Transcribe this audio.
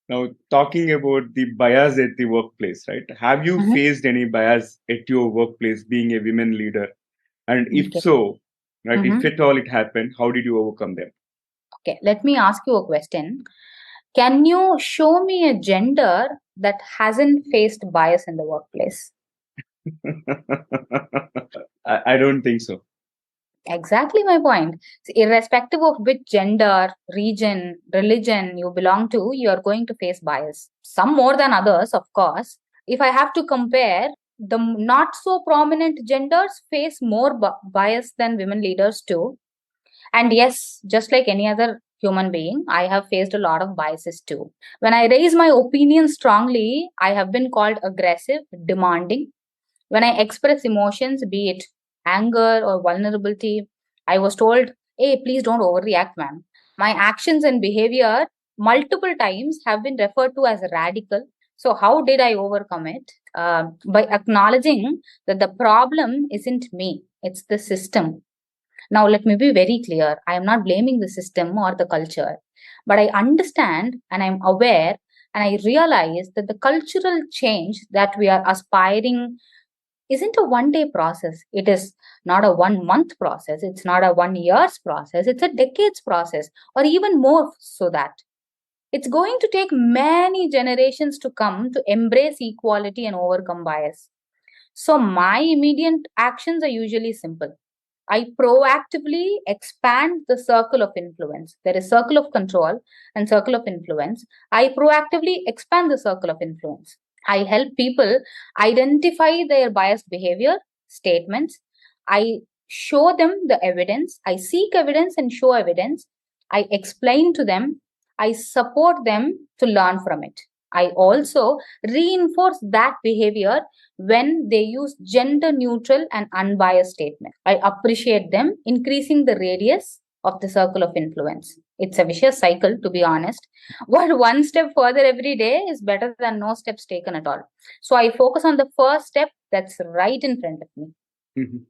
Now, talking about the bias at the workplace, right? Have you Mhm. faced any bias at your workplace being a women leader? And if Okay. so, right, if Mhm. at all it happened, how did you overcome them? Okay. Let me ask you a question. Can you show me a gender that hasn't faced bias in the workplace? I don't think so. Exactly my point. So irrespective of which gender, region, religion you belong to, you are going to face bias. Some more than others, of course. If I have to compare, the not so prominent genders face more bias than women leaders too. And yes, just like any other human being, I have faced a lot of biases too. When I raise my opinion strongly, I have been called aggressive, demanding. When I express emotions, be it anger or vulnerability, I was told, hey, please don't overreact, ma'am. My actions and behavior multiple times have been referred to as radical. So, how did I overcome it? By acknowledging that the problem isn't me, it's the system. Now, let me be very clear. I am not blaming the system or the culture, but I understand and I'm aware and I realize that the cultural change that we are aspiring isn't a 1 day process. It is not a 1 month process. It's not a 1 year's process. It's a decades process, or even more so that. It's going to take many generations to come to embrace equality and overcome bias. So, my immediate actions are usually simple. I proactively expand the circle of influence. There is circle of control and circle of influence. I proactively expand the circle of influence. I help people identify their biased behavior, statements. I show them the evidence. I seek evidence and show evidence. I explain to them. I support them to learn from it. I also reinforce that behavior when they use gender neutral and unbiased statements. I appreciate them, increasing the radius of the circle of influence. It's a vicious cycle, to be honest. But one step further every day is better than no steps taken at all. So I focus on the first step that's right in front of me. Mhm.